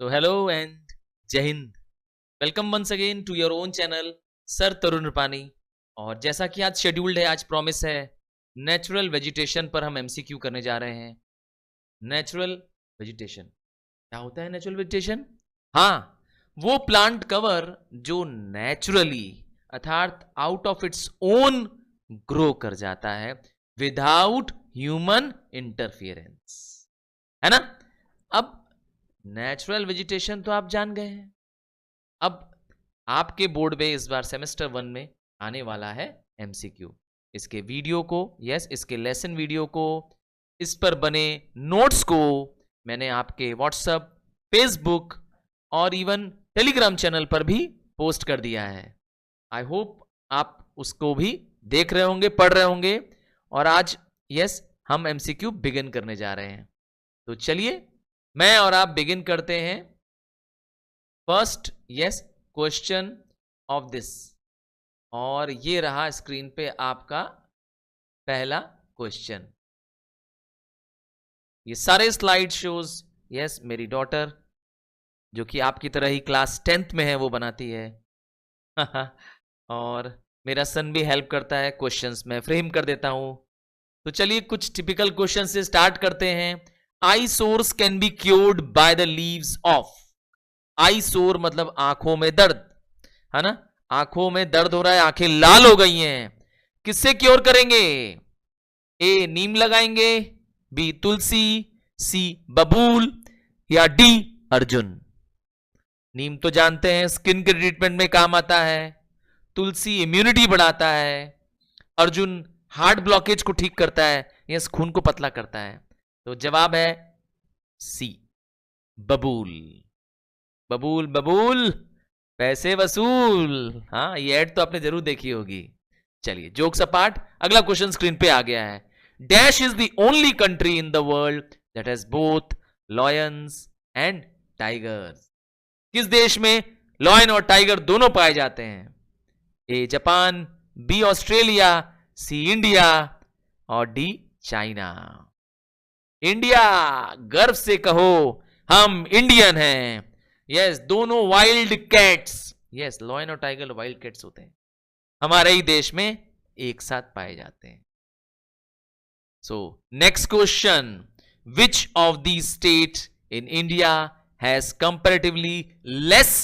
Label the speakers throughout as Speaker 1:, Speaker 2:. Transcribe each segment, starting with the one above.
Speaker 1: तो hello and जय हिंद। Welcome once again to your own channel sir Tarun Rupani. और जैसा कि आज शेड्यूल्ड है, आज प्रॉमिस है, नेचुरल वेजिटेशन पर हम एमसीक्यू करने जा रहे हैं। नेचुरल वेजिटेशन क्या होता है? नेचुरल वेजिटेशन, हाँ, वो प्लांट कवर जो नेचुरली अर्थात out of its own grow कर जाता है विदाउट ह्यूमन इंटरफियरेंस, है ना। अब नेचुरल वेजिटेशन तो आप जान गए हैं। अब आपके बोर्ड में इस बार सेमेस्टर 1 में आने वाला है एमसीक्यू। इसके वीडियो को, इसके लेसन वीडियो को, इस पर बने नोट्स को मैंने आपके व्हाट्सएप, फेसबुक और इवन टेलीग्राम चैनल पर भी पोस्ट कर दिया है। आई होप आप उसको भी देख रहे होंगे, पढ़ रहे होंगे। और आज हम एमसीक्यू बिगिन करने जा रहे हैं। तो चलिए मैं और आप बिगिन करते हैं। फर्स्ट क्वेश्चन ऑफ दिस, और ये रहा स्क्रीन पे आपका पहला क्वेश्चन। ये सारे स्लाइड शोज मेरी डॉटर, जो कि आपकी तरह ही क्लास 10th में है, वो बनाती है। और मेरा सन भी हेल्प करता है, क्वेश्चंस में फ्रेम कर देता हूं। तो चलिए कुछ टिपिकल क्वेश्चन से स्टार्ट करते हैं। Eye sores can be cured by the leaves of. Eye sore मतलब आंखों में दर्द, है ना। आंखों में दर्द हो रहा है, आंखें लाल हो गई हैं, किससे क्योर करेंगे? ए नीम लगाएंगे, बी तुलसी, सी बबूल, या डी अर्जुन। नीम तो जानते हैं स्किन के ट्रीटमेंट में काम आता है, तुलसी इम्यूनिटी बढ़ाता है, अर्जुन हार्ट ब्लॉकेज को ठीक करता है, खून को पतला करता है। तो जवाब है सी बबूल। बबूल बबूल पैसे वसूल। हाँ, ये ऐड तो आपने जरूर देखी होगी। चलिए जोक्स अपार्ट, अगला क्वेश्चन स्क्रीन पे आ गया है। Dash is the only country in the world that has both lions and tigers. किस देश में लॉयन और टाइगर दोनों पाए जाते हैं? A Japan, B Australia, C India, और डी चाइना। इंडिया, गर्व से कहो हम इंडियन हैं। दोनों वाइल्ड कैट्स, लॉयन और टाइगर वाइल्ड कैट्स होते हैं, हमारे ही देश में एक साथ पाए जाते हैं। So next question, which of the state in India has comparatively less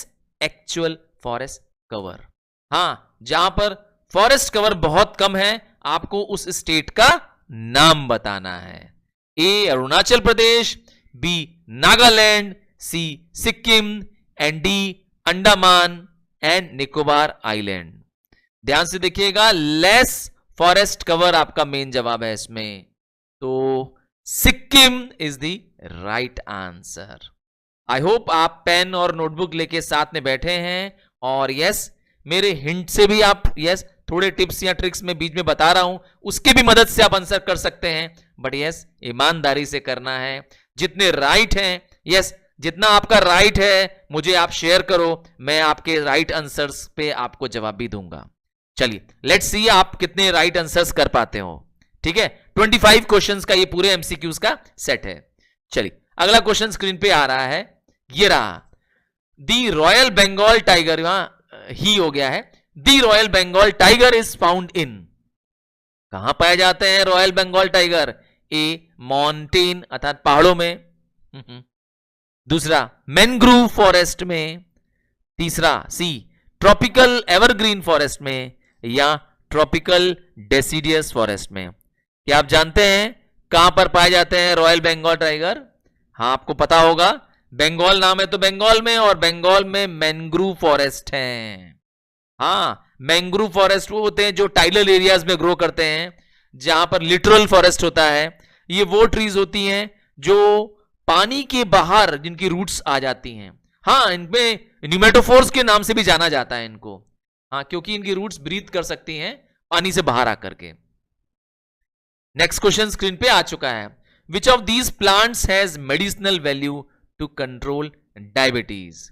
Speaker 1: actual forest cover. हां, जहां पर फॉरेस्ट कवर बहुत कम है, आपको उस स्टेट का नाम बताना है। A Arunachal Pradesh, B Nagaland, C Sikkim, and D Andaman and Nicobar island. ध्यान से देखिएगा, लेस फॉरेस्ट कवर आपका मेन जवाब है इसमें। तो Sikkim is the right answer. I hope आप पेन और नोटबुक लेके साथ में बैठे हैं, और मेरे हिंट से भी आप थोड़े टिप्स या ट्रिक्स में बीच में बता रहा हूं, उसके भी मदद से आप आंसर कर सकते हैं। बट ईमानदारी से करना है। जितने राइट हैं, जितना आपका राइट है मुझे आप शेयर करो, मैं आपके राइट आंसर्स पे आपको जवाब भी दूंगा। चलिए लेट्स सी आप कितने राइट आंसर्स कर पाते हो। ठीक है, 25 क्वेश्चंस का ये पूरे एमसीक्यूज का सेट है। चलिए अगला क्वेश्चन स्क्रीन पे आ रहा है, ये रहा। दी रॉयल बंगाल टाइगर, यहां ही हो गया है। The royal Bengal tiger is found in. कहां पाए जाते हैं royal Bengal tiger? A mountain अर्थात पहाड़ों में, दूसरा मैनग्रोव फॉरेस्ट में, तीसरा सी ट्रॉपिकल एवरग्रीन फॉरेस्ट में, या ट्रॉपिकल डेसिडियस फॉरेस्ट में। क्या आप जानते हैं कहां पर पाए जाते हैं रॉयल बंगाल टाइगर? हाँ, आपको पता होगा, बंगाल नाम है तो बंगाल में, और बंगाल में मैंग्रोव फॉरेस्ट हैं। हाँ, मैंग्रोव फॉरेस्ट वो होते हैं जो टाइडल एरियाज में ग्रो करते हैं, जहां पर लिटरल फॉरेस्ट होता है। ये वो ट्रीज होती हैं जो पानी के बाहर, जिनकी रूट्स आ जाती हैं। हाँ, इनमें न्यूमेटोफोर्स के नाम से भी जाना जाता है इनको। हाँ, क्योंकि इनकी रूट्स ब्रीथ कर सकती हैं पानी से बाहर आकर के। नेक्स्ट क्वेश्चन स्क्रीन पे आ चुका है। Which of these plants has medicinal value to control diabetes.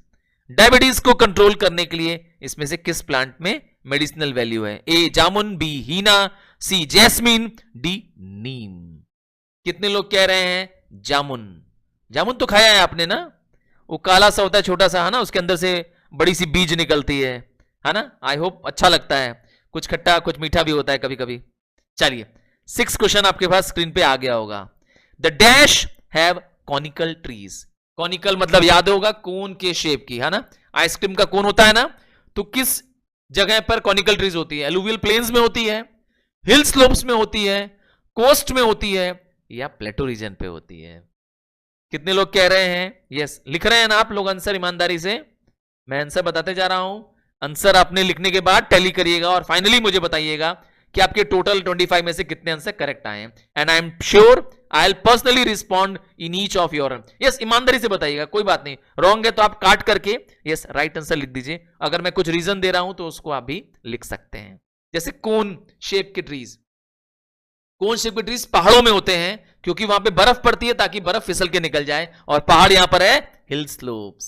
Speaker 1: Diabetes को कंट्रोल करने के लिए इसमें से किस प्लांट में मेडिसिनल वैल्यू है? ए जामुन, बी हीना, सी जैस्मिन, डी नीम। कितने लोग कह रहे हैं जामुन? जामुन तो खाया है आपने ना, वो काला सा होता है छोटा सा, है ना, उसके अंदर से बड़ी सी बीज निकलती है ना। आई होप अच्छा लगता है, कुछ खट्टा कुछ मीठा भी होता है कभी कभी। चलिए 6 क्वेश्चन आपके पास स्क्रीन पे आ गया होगा। The dash have conical trees. Conical मतलब याद होगा कोन के शेप की, है ना। आइसक्रीम का कोन होता है ना, तो किस जगह पर कॉनिकल ट्रीज होती है? एलुवियल प्लेन्स में होती है, हिल स्लोप्स में होती है, कोस्ट में होती है, या प्लेटो रीजन पे होती है? कितने लोग कह रहे हैं यस? लिख रहे हैं ना आप लोग आंसर ईमानदारी से? मैं आंसर बताते जा रहा हूं, आंसर आपने लिखने के बाद टैली करिएगा और फाइनली मुझे बताइएगा कि आपके टोटल 25 में से कितने आंसर करेक्ट आए हैं। And I am sure I will personally respond in each of your. Yes, ईमानदारी से बताइएगा, कोई बात नहीं, रॉन्ग है तो आप काट करके यस राइट आंसर लिख दीजिए। अगर मैं कुछ रीजन दे रहा हूं तो उसको आप भी लिख सकते हैं। जैसे कोन शेप के ट्रीज, कोन शेप के ट्रीज पहाड़ों में होते हैं क्योंकि वहां पे बर्फ पड़ती है ताकि बर्फ फिसल के निकल जाए, और पहाड़ यहां पर है hill slopes.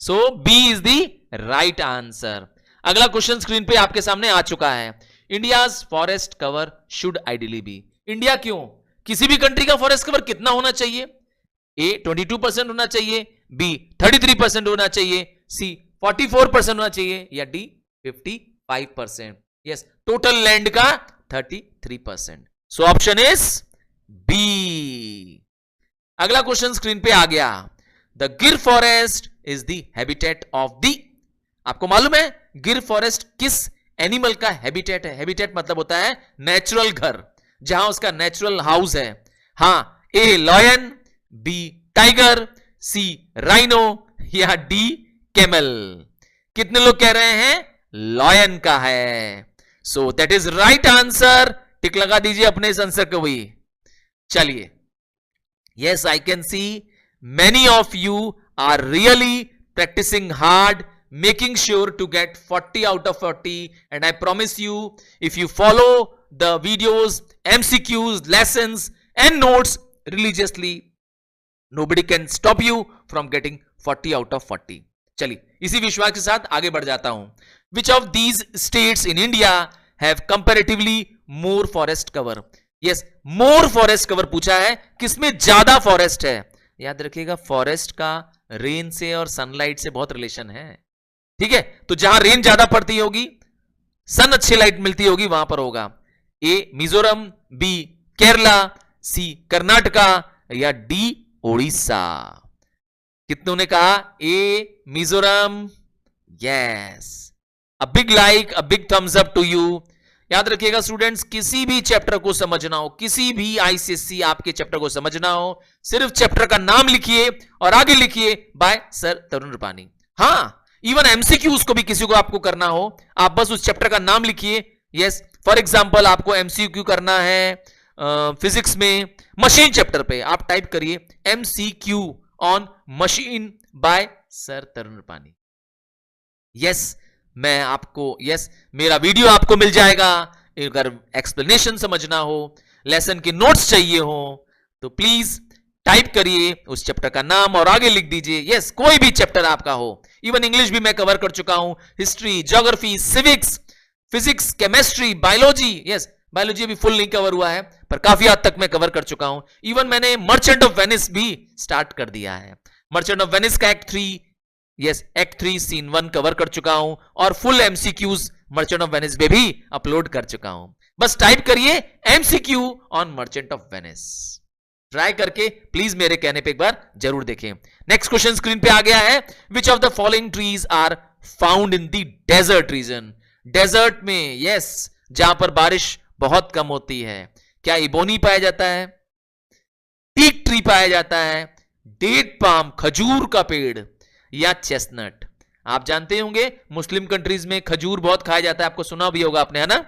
Speaker 1: So B is the right answer. अगला क्वेश्चन स्क्रीन पे आपके सामने आ चुका है। India's forest cover should ideally be. India क्यों, किसी भी कंट्री का फॉरेस्ट कवर कितना होना चाहिए? ए 22% होना चाहिए, बी 33% होना चाहिए, सी 44% होना चाहिए, या डी 55%। यस, टोटल लैंड का 33%। So option is B. अगला क्वेश्चन स्क्रीन पे आ गया। The Gir forest is the habitat of the. आपको मालूम है गिर फॉरेस्ट किस एनिमल का हैबिटेट है? हैबिटेट मतलब होता है नेचुरल घर, जहां उसका नेचुरल हाउस है। हां, A lion, B tiger, C rhino, या डी कैमल। कितने लोग कह रहे हैं लॉयन का है? So that is right answer. Tick लगा दीजिए अपने इस आंसर को भी। चलिए, yes I can see many of you are really practicing hard, making sure to get 40 out of 40, and I promise you if you follow the videos, MCQs, lessons and notes religiously, nobody can stop you from getting 40 out of 40. चलिए इसी विश्वास के साथ आगे बढ़ जाता हूं। Which of these states in India have comparatively more forest cover? Yes, more forest cover पूछा है, किसमें ज्यादा फॉरेस्ट है? याद रखिएगा फॉरेस्ट का रेन से और सनलाइट से बहुत रिलेशन है, ठीक है। तो जहां रेन ज्यादा पड़ती होगी, सन अच्छी लाइट मिलती होगी, वहां पर होगा A Mizoram, B Kerala, C Karnataka, या डी ओडिशा। कितनों ने कहा A Mizoram? Yes, a big like, a big thumbs up to you. याद रखिएगा स्टूडेंट्स, किसी भी चैप्टर को समझना हो, किसी भी आईसीएससी आपके चैप्टर को समझना हो, सिर्फ चैप्टर का नाम लिखिए और आगे लिखिए बाय सर तरुण रुपानी। हां, इवन एमसीक्यूज को भी किसी को आपको करना हो, आप बस उस चैप्टर का नाम लिखिए। यस, फॉर एग्जांपल आपको एमसीक्यू करना है फिजिक्स में मशीन चैप्टर पे, आप टाइप करिए MCQ on machine by sir Tarun Rupani. Yes, मैं आपको मेरा वीडियो आपको मिल जाएगा। अगर एक्सप्लेनेशन समझना हो, लेसन के नोट्स चाहिए हो, तो प्लीज टाइप करिए उस चैप्टर का नाम और आगे लिख दीजिए। यस, कोई भी चैप्टर आपका हो, इवन इंग्लिश भी मैं कवर कर चुका हूं, history, geography, civics, physics, chemistry, biology. Yes, biology भी फुल नहीं कवर हुआ है पर काफी हद तक मैं कवर कर चुका हूं। इवन मैंने मर्चेंट ऑफ वेनिस भी स्टार्ट कर दिया है। मर्चेंट ऑफ वेनिस का एक्ट 3, एक्ट 3 सीन 1 कवर कर चुका हूं, और full MCQs merchant of Venice पे भी अपलोड कर चुका हूं। बस टाइप करिए MCQ on merchant of Venice, try करके प्लीज मेरे कहने पे एक बार जरूर देखें। नेक्स्ट क्वेश्चन स्क्रीन पे आ गया है। Which of the following trees are found in the desert region? Desert में जहां पर बारिश बहुत कम होती है, क्या इबोनी पाया जाता है, टीक ट्री पाया जाता है, डेट पाम खजूर का पेड़, या चेस्टनट? आप जानते होंगे मुस्लिम कंट्रीज में खजूर बहुत खाया जाता है, आपको सुना भी होगा आपने, है ना।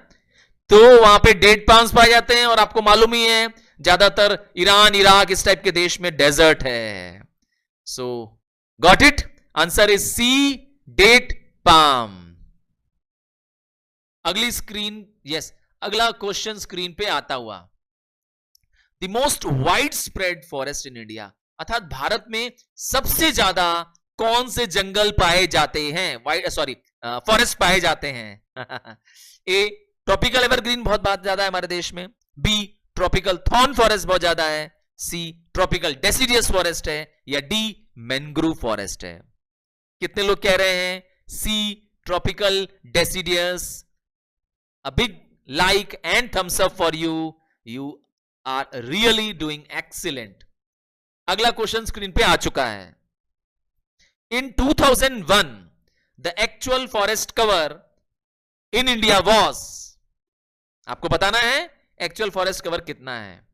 Speaker 1: तो वहां पे डेट पाम्स पाए जाते हैं, और आपको मालूम ही है ज्यादातर ईरान, इराक इस टाइप के देश में डेजर्ट है। So got it, answer is C, date palm. अगली स्क्रीन, अगला क्वेश्चन स्क्रीन पे आता हुआ। The most widespread forest in India, अर्थात भारत में सबसे ज्यादा कौन से जंगल पाए जाते हैं, फॉरेस्ट पाए जाते हैं? ए ट्रॉपिकल एवरग्रीन बहुत ज्यादा है हमारे देश में, बी ट्रॉपिकल थॉर्न फॉरेस्ट बहुत ज्यादा है, सी ट्रॉपिकल डेसिडियस फॉरेस्ट है, या डी मैंग्रोव फॉरेस्ट है। कितने लोग कह रहे हैं C tropical deciduous? A big like and thumbs up for you, you are really doing excellent. अगला क्वेश्चन स्क्रीन पे आ चुका है। In 2001 the actual forest cover in India was, आपको बताना है एक्चुअल फॉरेस्ट कवर कितना है।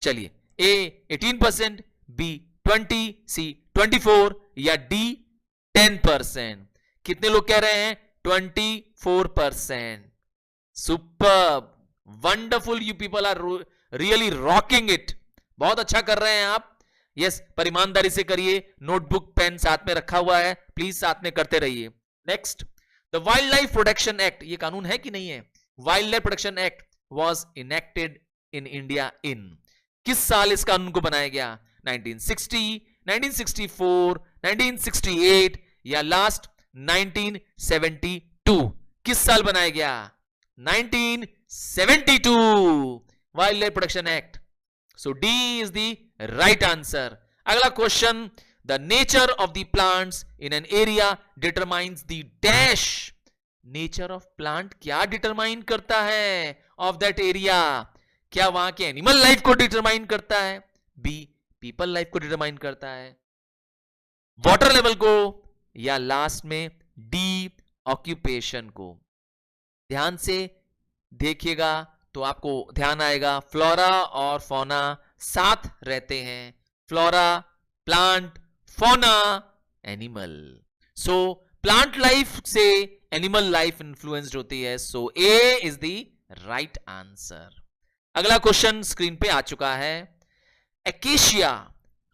Speaker 1: चलिए, ए 18%, बी 20, सी 24 या डी 10%। कितने लोग कह रहे हैं 24%? Super, wonderful, you people are really rocking it. बहुत अच्छा कर रहे हैं आप। यस, पर ईमानदारी से करिए, नोटबुक पेन साथ में रखा हुआ है, प्लीज साथ में करते रहिए। Next, the wild life protection act, ये कानून है कि नहीं है? Wild life protection act was enacted in India in, किस साल इस कानून को बनाया गया? 1960, 1964, 1968 या लास्ट 1972? किस साल बनाया गया? 1972, wild life protection act. So D is the right answer. अगला question, the nature of the plants in an area determines the dash. Nature of plant क्या डिटरमाइन करता है ऑफ दैट एरिया? क्या वहां के एनिमल लाइफ को determine करता है? बी पीपल लाइफ को डिटरमाइन करता है? वाटर लेवल को? या लास्ट में डी ऑक्यूपेशन को? ध्यान से देखिएगा तो आपको ध्यान आएगा, फ्लोरा और फौना साथ रहते हैं। Flora plant, fauna animal. So plant life से एनिमल लाइफ इन्फ्लुएंस्ड होती है। So A is the right answer. अगला क्वेश्चन स्क्रीन पे आ चुका है। एकेशिया,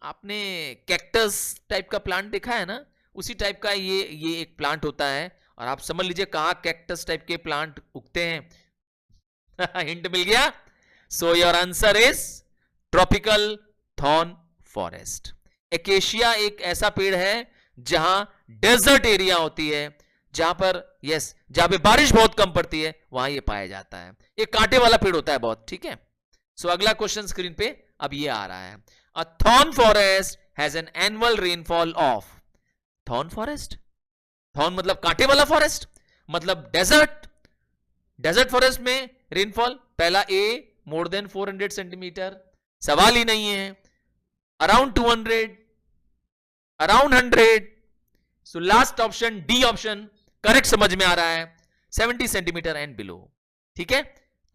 Speaker 1: आपने कैक्टस टाइप का प्लांट देखा है ना, उसी टाइप का ये एक प्लांट होता है। और आप समझ लीजिए कहां कैक्टस टाइप के प्लांट उगते हैं। हिंट मिल गया। So your answer is tropical thorn forest. Acacia एक ऐसा पेड़ है जहां डेजर्ट एरिया होती है, जहां पर जहां पे बारिश बहुत कम पड़ती है, वहां ये पाया जाता है। ये कांटे वाला पेड़ होता है बहुत, ठीक है। सो अगला क्वेश्चन स्क्रीन पे अब ये आ रहा है। अ thorn forest has an annual rainfall of. Thorn forest, thorn मतलब कांटे वाला फॉरेस्ट, मतलब डेजर्ट फॉरेस्ट में रेनफॉल, पहला ए मोर देन 400 सेंटीमीटर, सवाल ही नहीं है। Around 200, around 100। So last option D option correct समझ में आ रहा है, 70 सेंटीमीटर एंड बिलो, ठीक है।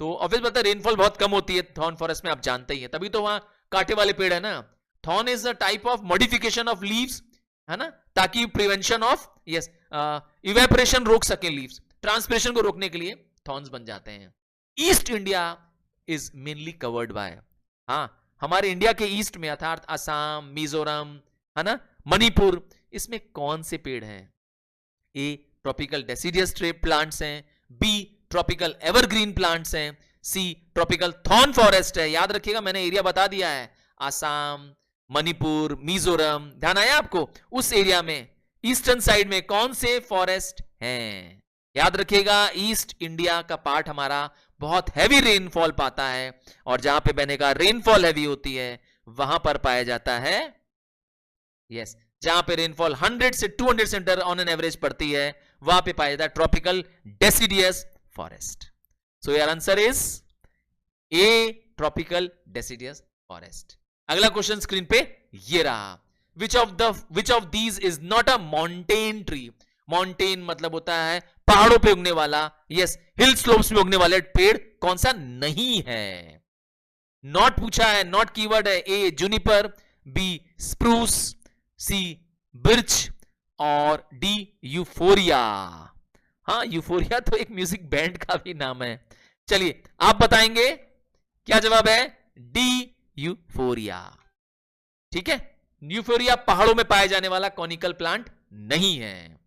Speaker 1: तो ऑब्वियस बात है रेनफॉल बहुत कम होती है थॉर्न फॉरेस्ट में, आप जानते ही हैं, तभी तो वहां कांटे वाले पेड़ है ना। Thorn is a type of modification of leaves, है ना, ताकि प्रिवेंशन ऑफ इवेपोरेशन रोक सके लीव्स, ट्रांसपिरेशन को रोकने के लिए थॉर्न्स बन जाते हैं। East India is mainly covered by, हाँ हमारे इंडिया के ईस्ट में अर्थात असम, मिजोरम, है ना, मणिपुर, इसमें कौन से पेड़ हैं? ए ट्रॉपिकल डेसिडियस ट्री प्लांट्स हैं, बी ट्रॉपिकल एवरग्रीन प्लांट्स हैं, सी ट्रॉपिकल थॉर्न फॉरेस्ट है। याद रखिएगा मैंने एरिया बता दिया है, असम, मणिपुर, मिजोरम, ध्यान आया आपको? उस एरिया में ईस्टर्न साइड में कौन से फॉरेस्ट हैं? याद रखिएगा ईस्ट इंडिया का पार्ट हमारा बहुत हैवी रेनफॉल पाता है, और जहां पे मैंने कहा रेनफॉल हैवी होती है वहां पर पाया जाता है, जहां पे रेनफॉल 100 से 200 सेंटीमीटर ऑन एन एवरेज पड़ती है, वहां पे पाया जाता है tropical deciduous forest. So your answer is a tropical deciduous forest. अगला क्वेश्चन स्क्रीन पे ये रहा, विच of these is not a mountain tree. Mountain मतलब होता है पहाड़ों पे उगने वाला, हिल स्लोप्स में उगने वाले पेड़ कौन सा नहीं है? नॉट पूछा है, नॉट कीवर्ड है। ए जूनिपर, बी स्प्रूस, सी बिर्च और डी यूफोरिया। हाँ, यूफोरिया तो एक म्यूजिक बैंड का भी नाम है। चलिए आप बताएंगे क्या जवाब है? डी यूफोरिया, ठीक है। यूफोरिया पहाड़ों में पाया जाने वाला कॉनिकल प्लांट नहीं है।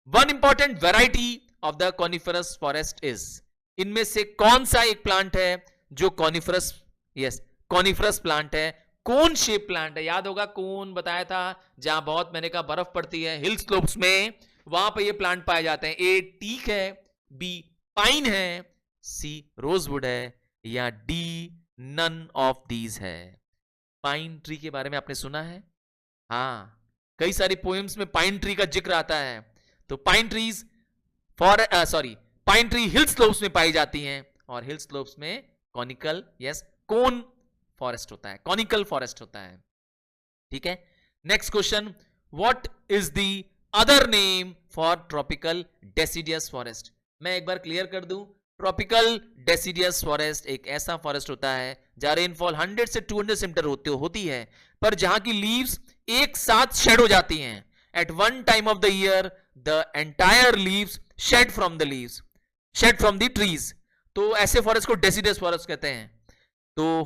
Speaker 1: One important variety of the coniferous forest is, इनमें से कौन सा एक प्लांट है जो कॉनिफरस कॉनिफरस प्लांट है? कोन शेप प्लांट है, याद होगा कोन बताया था, जहां बहुत मैंने कहा बर्फ पड़ती है हिल स्लोप्स में, वहां पे ये प्लांट पाए जाते हैं। ए टीक है, बी पाइन है, सी रोजवुड है या डी नन ऑफ दीज है। पाइन ट्री के बारे में आपने सुना है? हाँ, कई सारी पोएम्स में पाइन ट्री का जिक्र आता है, तो पाइन ट्रीज पाइन ट्री हिल स्लोप्स में पाई जाती हैं, और हिल स्लोप्स में कॉनिकल कोन फॉरेस्ट होता है, कॉनिकल फॉरेस्ट होता है। ठीक है, next question, what is the other name for tropical deciduous forest? मैं एक बार क्लियर कर दूं, ट्रॉपिकल डेसिडियस फॉरेस्ट एक ऐसा फॉरेस्ट होता है जहां रेनफॉल 100 से 200 सेंटीमीटर होती है, पर जहां की लीव्स एक साथ शेड हो जाती हैं। At one time of the year the entire leaves shed from the trees. तो ऐसे फॉरेस्ट को डेसिडियस फॉरेस्ट कहते हैं। तो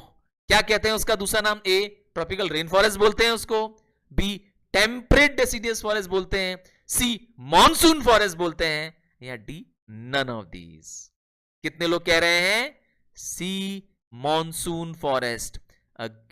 Speaker 1: क्या कहते हैं उसका दूसरा नाम? ए, ट्रॉपिकल रेन फॉरेस्ट बोलते हैं उसको, बी, टेम्परेट डेसिडियस फॉरेस्ट बोलते हैं, सी, मॉनसून फॉरेस्ट बोलते हैं, या डी, नन ऑफ दीज। कितने लोग कह रहे हैं सी, मॉनसून फॉरेस्ट?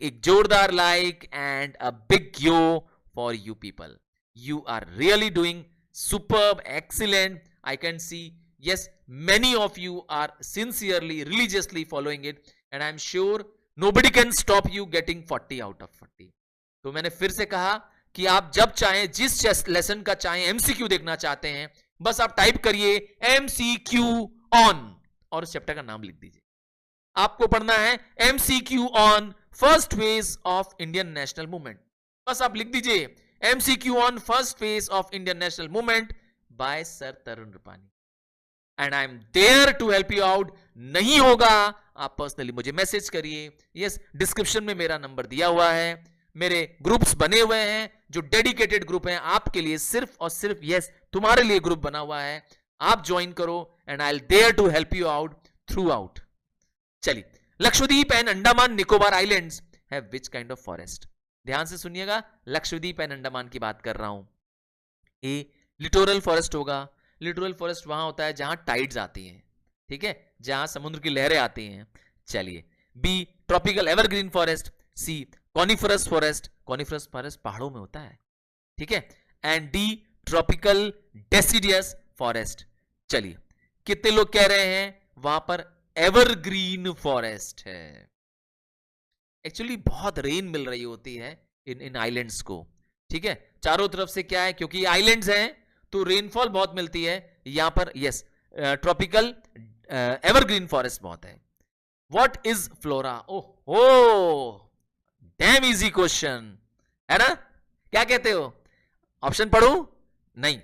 Speaker 1: एक जोरदार like and a big yo for you people. You are really doing superb, excellent. I can see yes, many of you are sincerely, religiously following it, and I'm sure nobody can stop you getting 40 out of 40. तो मैंने फिर से कहा कि आप जब चाहें, जिस लेसन का चाहें एमसीक्यू देखना चाहते हैं, बस आप टाइप करिए एमसीक्यू ऑन और उस चैप्टर का नाम लिख दीजिए। आपको पढ़ना है MCQ on first phase of Indian national movement. बस आप लिख दीजिए MCQ on first phase of Indian national movement by sir Tarun Rupani, and I am there to help you out. नहीं होगा आप पर्सनली मुझे मैसेज करिए। यस, डिस्क्रिप्शन में मेरा नंबर दिया हुआ है, मेरे ग्रुप्स बने हुए हैं जो डेडिकेटेड ग्रुप हैं आपके लिए, सिर्फ और सिर्फ यस तुम्हारे लिए ग्रुप बना हुआ है, आप ज्वाइन करो and I will there to help you out throughout. चलिए, Lakshadweep and Andaman Nicobar islands have which kind of forest? ध्यान से सुनिएगा, लक्षद्वीप एंड अंडमान की बात कर रहा हूं। ए, लिटोरल फॉरेस्ट होगा। लिटोरल फॉरेस्ट वहां होता है जहां टाइड्स आती हैं, ठीक है, जहां समुद्र की लहरें आती हैं। चलिए, बी, ट्रॉपिकल एवरग्रीन फॉरेस्ट। सी, कॉनिफरस फॉरेस्ट। कॉनिफरस फॉरेस्ट पहाड़ों में होता है, ठीक है। And D, tropical deciduous forest. चलिए, कितने लोग कह रहे हैं वहां पर एवरग्रीन फॉरेस्ट है? एक्चुअली बहुत रेन मिल रही होती है इन आइलैंड्स को, ठीक है, चारों तरफ से। क्या है, क्योंकि आइलैंड्स हैं तो रेनफॉल बहुत मिलती है यहां पर। यस, ट्रॉपिकल एवरग्रीन फॉरेस्ट बहुत है। What is flora? Oh, dam easy question है ना? क्या कहते हो, ऑप्शन पढ़ू? नहीं,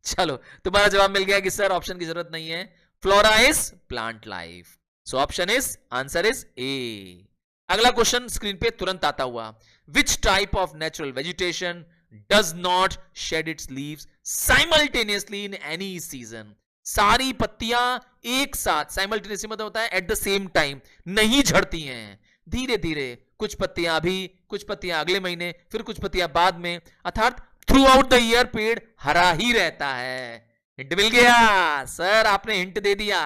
Speaker 1: चलो तुम्हारा जवाब मिल गया कि सर ऑप्शन की जरूरत नहीं है। Flora is plant life, so option is, answer is a. अगला क्वेश्चन स्क्रीन पे तुरंत आता हुआ, which type of natural vegetation does not shed its leaves simultaneously in any season? सारी पत्तियां एक साथ, साइमल्टेनियसली मतलब होता है एट द सेम टाइम, नहीं झड़ती हैं, धीरे धीरे, कुछ पत्तियां अभी, कुछ पत्तियां अगले महीने, फिर कुछ पत्तियां बाद में, अर्थात थ्रू आउट द ईयर पेड़ हरा ही रहता है। हिंट मिल गया सर, आपने हिंट दे दिया।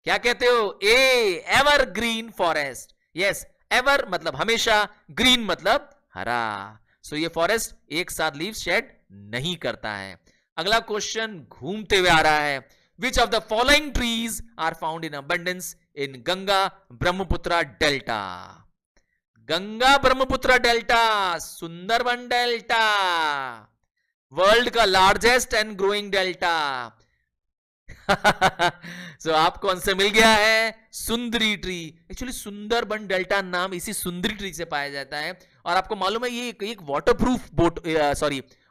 Speaker 1: क्या कहते हो? ए, एवरग्रीन फॉरेस्ट। यस, एवर मतलब हमेशा, ग्रीन मतलब हरा। सो ये फॉरेस्ट एक साथ लीव शेड नहीं करता है। अगला क्वेश्चन घूमते हुए आ रहा है, which of the following trees are found in abundance in Ganga Brahmaputra delta? Ganga Brahmaputra delta, Sundarban delta, world का largest and growing delta. So आपको आंसर मिल गया है सुंदरी ट्री। एक्चुअली सुंदरबन डेल्टा नाम इसी सुंदरी ट्री से पाया जाता है, और आपको मालूम है ये एक वाटरप्रूफ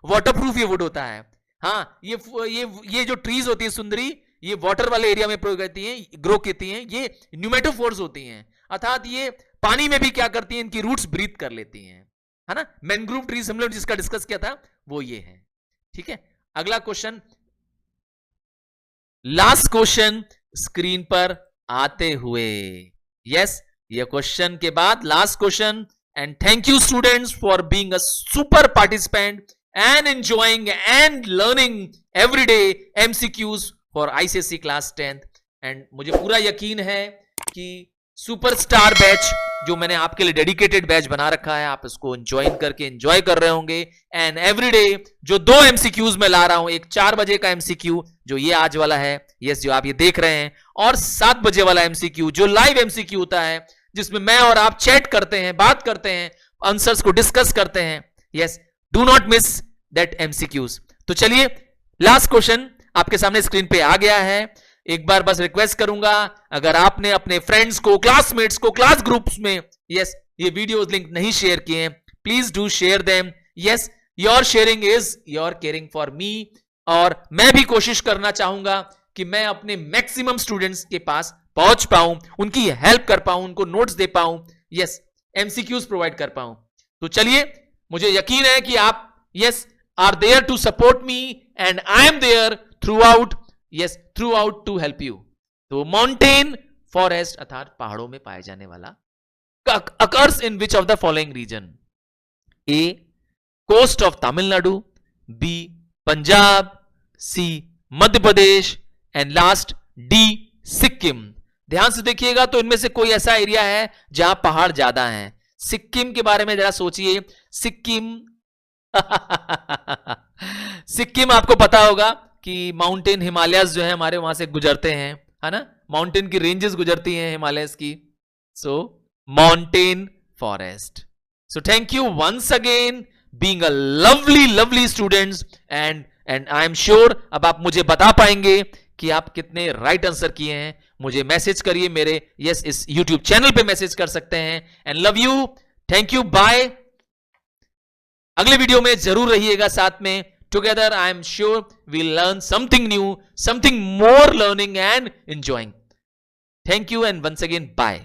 Speaker 1: वाटरप्रूफ ये वुड होता है। हाँ, ये जो ट्रीज होती है सुंदरी, ये वाटर वाले एरिया में ग्रो करती हैं। ये न्यूमेटोफोर्स होती हैं, अर्थात ये पानी में भी क्या करती हैं, इनकी रूट्स ब्रीथ कर लेती हैं, है ना। मैनग्रोव ट्रीज हम लोग जिसका डिस्कस किया था वो ये है, ठीक है। अगला क्वेश्चन, लास्ट क्वेश्चन स्क्रीन पर आते हुए। यस, ये क्वेश्चन के बाद last question. And thank you students for being a super participant and enjoying and learning everyday MCQs for ICSE class 10th। And मुझे पूरा यकीन है कि सुपरस्टार बैच जो मैंने आपके लिए डेडिकेटेड बैच बना रखा है, आप इसको ज्वाइन करके एंजॉय कर रहे होंगे। एंड एवरीडे जो 2 एमसीक्यूज में ला रहा हूं, एक 4 बजे का एमसीक्यू जो ये आज वाला है, यस, जो आप ये देख रहे हैं, और 7 बजे वाला एमसीक्यू जो लाइव एमसीक्यू होता है, जिसमें मैं और आप चैट करते हैं, बात करते हैं, आंसर्स को डिस्कस करते हैं। Yes, do not miss that MCQs. तो चलिए लास्ट क्वेश्चन आपके सामने स्क्रीन पे आ गया है। एक बार बस रिक्वेस्ट करूंगा, अगर आपने अपने फ्रेंड्स को, क्लासमेट्स को, क्लास ग्रुप्स में ये वीडियोस लिंक नहीं शेयर किए हैं, please do share them. Yes, your sharing is your caring for me. और मैं भी कोशिश करना चाहूंगा कि मैं अपने मैक्सिमम स्टूडेंट्स के पास पहुंच पाऊं, उनकी हेल्प कर पाऊं, उनको नोट्स दे पाऊं, यस, एमसीक्यूज प्रोवाइड कर पाऊं। तो चलिए, मुझे यकीन है कि आप are there to support me and I am there throughout to help you. तो माउंटेन फॉरेस्ट अर्थात पहाड़ों में पाए जाने वाला occurs in which of the following region? A, coast of Tamil Nadu, B, Punjab, C, Madhya Pradesh and last D, Sikkim. ध्यान से देखिएगा, तो इनमें से कोई ऐसा एरिया है जहां पहाड़ ज्यादा हैं। सिक्किम के बारे में जरा सोचिए। सिक्किम सिक्किम आपको पता होगा कि माउंटेन हिमालयस जो है हमारे वहां से गुजरते हैं, है ना, माउंटेन की रेंजेस गुजरती हैं हिमालयस की। सो mountain forest. So thank you once again being a lovely students and I am sure अब आप मुझे बता पाएंगे कि आप कितने राइट आंसर किए हैं। मुझे मैसेज करिए, मेरे इस YouTube चैनल पे मैसेज कर सकते हैं। And love you, thank you, bye. अगले वीडियो में जरूर रहिएगा साथ में। Together I am sure we learn something new, something more learning and enjoying. Thank you and once again bye.